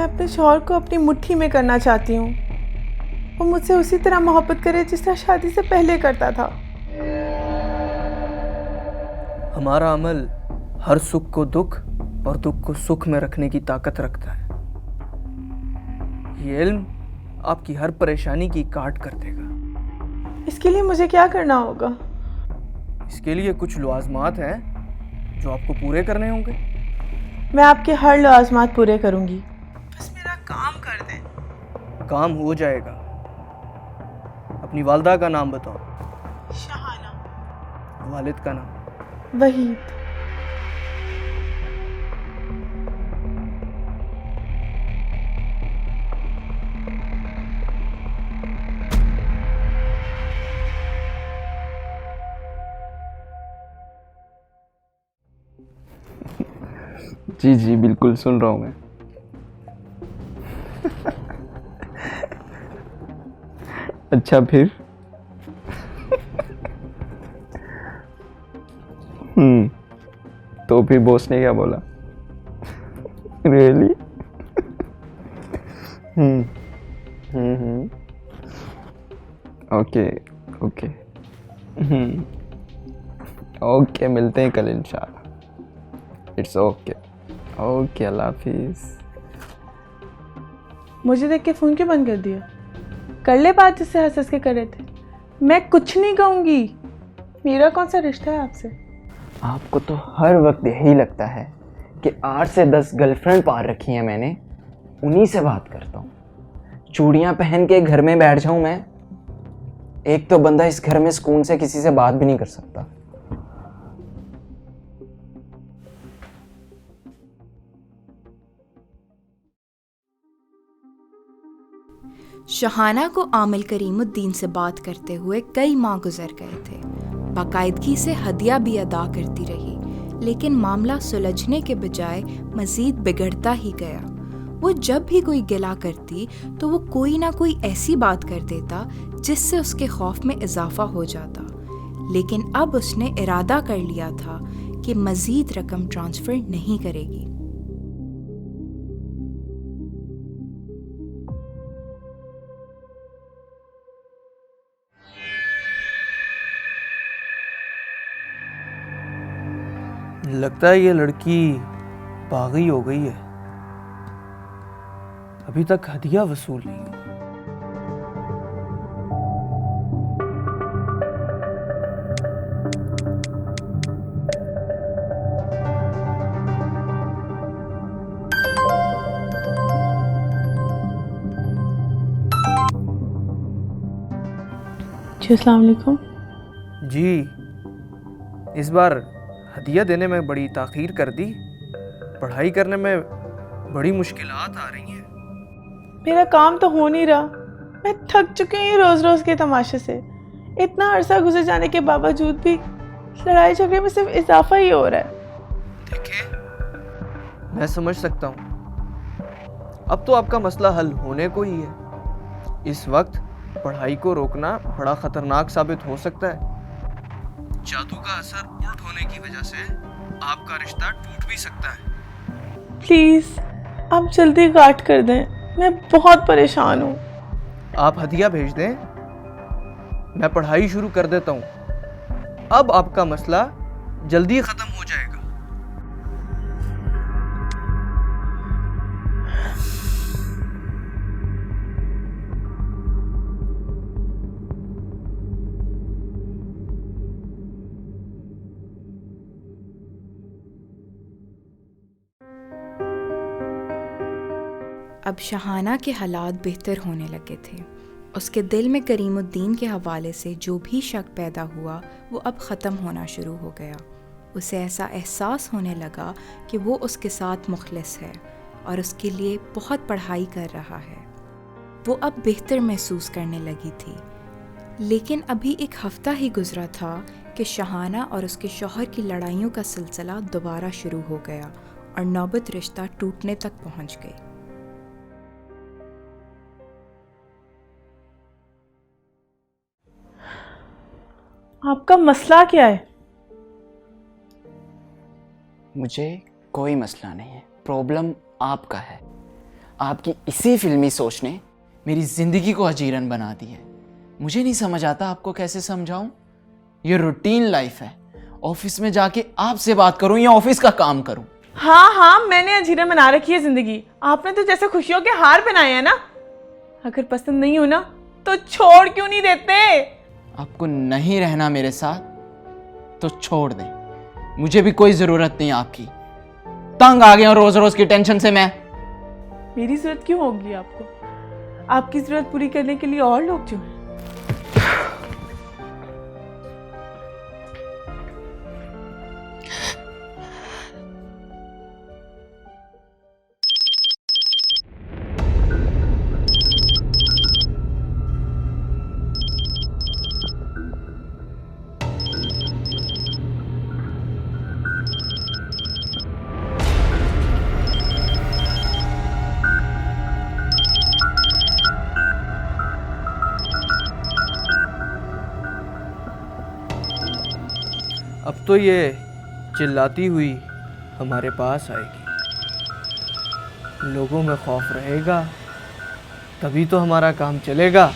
अपने शौहर को अपनी मुट्ठी में करना चाहती हूँ। वो मुझसे उसी तरह मोहब्बत करे जिस तरह शादी से पहले करता था। हमारा अमल हर सुख को दुख और दुख को सुख में रखने की ताकत रखता है। ये इल्म आपकी हर परेशानी की काट कर देगा। इसके लिए मुझे क्या करना होगा? इसके लिए कुछ लवाज़मात हैं जो आपको पूरे करने होंगे। मैं आपके हर लवाज़मात पूरे करूँगी, बस मेरा काम कर दें। काम हो जाएगा। अपनी वालदा का नाम बताओ। शहाना। वालिद का नाम? वहीद। जी जी बिल्कुल सुन रहा हूँ मैं। अच्छा फिर? तो फिर बॉस ने क्या बोला? रियली? ओके ओके ओके, मिलते हैं कल इंशाल्लाह। इट्स ओके ओके, अल्लाह हाफिज़। मुझे देख के फ़ोन क्यों बंद कर दिया? कर ले बात जिससे हंस हंस के कर रहे थे। मैं कुछ नहीं कहूँगी। मेरा कौन सा रिश्ता है आपसे? आपको तो हर वक्त यही लगता है कि 8 से 10 गर्लफ्रेंड पार रखी हैं मैंने, उन्हीं से बात करता हूँ। चूड़ियाँ पहन के घर में बैठ जाऊँ मैं? एक तो बंदा इस घर में सुकून से किसी से बात भी नहीं कर सकता। शहाना को आमिल करीमुद्दीन से बात करते हुए कई माह गुजर गए थे। बाकायदगी से हदिया भी अदा करती रही, लेकिन मामला सुलझने के बजाय मज़ीद बिगड़ता ही गया। वो जब भी कोई गिला करती तो वो कोई ना कोई ऐसी बात कर देता जिससे उसके खौफ में इजाफा हो जाता। लेकिन अब उसने इरादा कर लिया था कि मज़ीद रकम ट्रांसफ़र नहीं करेगी। लगता है ये लड़की पागल हो गई है। अभी तक हदिया वसूल नहीं हुआ। जी अस्सलाम वालेकुम। जी, इस बार हदिया देने में बड़ी ताख़ीर कर दी। पढ़ाई करने में बड़ी मुश्किलात आ रही हैं। मेरा काम तो हो नहीं रहा। मैं थक चुकी हूँ ये रोज़ रोज़ के तमाशे से। इतना अरसा गुजर जाने के बावजूद भी लड़ाई झगड़े में सिर्फ इजाफा ही हो रहा है। देखिए, मैं समझ सकता हूँ। अब तो आपका मसला हल होने को ही है। इस वक्त पढ़ाई को रोकना बड़ा ख़तरनाक साबित हो सकता है। जादू का असर उल्ट होने की वजह से आपका रिश्ता टूट भी सकता है। प्लीज़ आप जल्दी काट कर दें, मैं बहुत परेशान हूँ। आप हदिया भेज दें, मैं पढ़ाई शुरू कर देता हूँ। अब आपका मसला जल्दी ख़त्म हो जाएगा। अब शहाना के हालात बेहतर होने लगे थे। उसके दिल में करीमुद्दीन के हवाले से जो भी शक पैदा हुआ वो अब ख़त्म होना शुरू हो गया। उसे ऐसा एहसास होने लगा कि वो उसके साथ मुखलिस है और उसके लिए बहुत पढ़ाई कर रहा है। वो अब बेहतर महसूस करने लगी थी। लेकिन अभी एक हफ़्ता ही गुजरा था कि शहाना और उसके शौहर की लड़ाइयों का सिलसिला दोबारा शुरू हो गया और नौबत रिश्ता टूटने तक पहुंच गई। आपका मसला क्या है? मुझे कोई मसला नहीं है, प्रॉब्लम आपका है। आपकी इसी फिल्मी सोच ने मेरी ज़िंदगी को अजीरन बना दी है। मुझे नहीं समझ आता आपको कैसे समझाऊं। ये रूटीन लाइफ है। ऑफिस में जाके आपसे बात करूं या ऑफिस का काम करूं? हाँ हाँ, मैंने अजीरन बना रखी है जिंदगी। आपने तो जैसे खुशियों के हार बनाए हैं ना। अगर पसंद नहीं हो ना तो छोड़ क्यों नहीं देते? आपको नहीं रहना मेरे साथ तो छोड़ दें, मुझे भी कोई ज़रूरत नहीं आपकी। तंग आ गया रोज रोज की टेंशन से मैं। मेरी जरूरत क्यों होगी आपको? आपकी जरूरत पूरी करने के लिए और लोग जो हैं। अब तो ये चिल्लाती हुई हमारे पास आएगी। लोगों में खौफ रहेगा तभी तो हमारा काम चलेगा।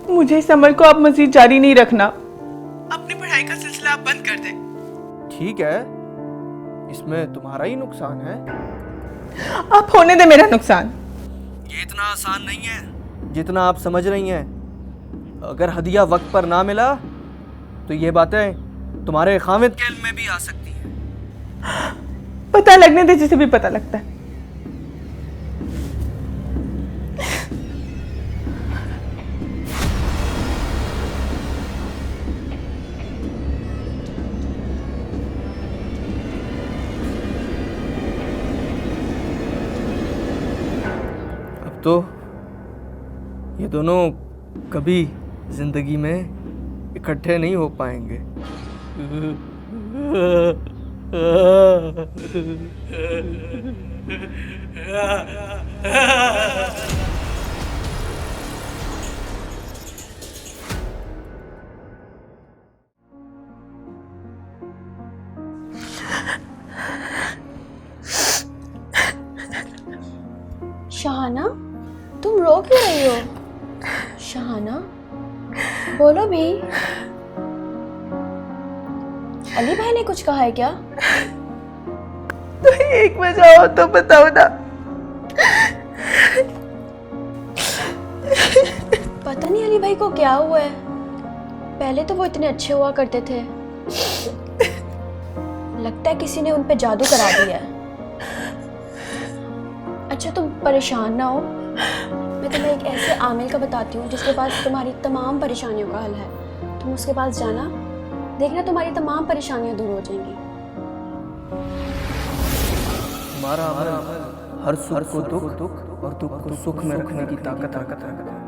मुझे इस अमल को अब मजीद जारी नहीं रखना। अपनी पढ़ाई का सिलसिला आप बंद कर दें। ठीक है, इसमें तुम्हारा ही नुकसान है। आप होने दे मेरा नुकसान। ये इतना आसान नहीं है जितना आप समझ रही हैं। अगर हदिया वक्त पर ना मिला तो ये बातें तुम्हारे खामिद के इल्म में भी आ सकती हैं। पता लगने दे जिसे भी पता लगता है। तो ये दोनों कभी जिंदगी में इकट्ठे नहीं हो पाएंगे। शाहाना, तुम रो क्यों रही हो? शाहाना, बोलो भी। अली भाई ने कुछ कहा है क्या? तो एक वजह हो तो बताओ ना। पता नहीं अली भाई को क्या हुआ है। पहले तो वो इतने अच्छे हुआ करते थे। लगता है किसी ने उन पे जादू करा दिया है। अच्छा, तुम परेशान ना हो। मैं तुम्हें एक ऐसे आमिल का बताती हूँ जिसके पास तुम्हारी तमाम परेशानियों का हल है। तुम उसके पास जाना, देखना तुम्हारी तमाम परेशानियाँ दूर हो जाएंगी। हमारा अमल हर सुख को दुख और दुख को सुख में रखने की ताकत रखता है।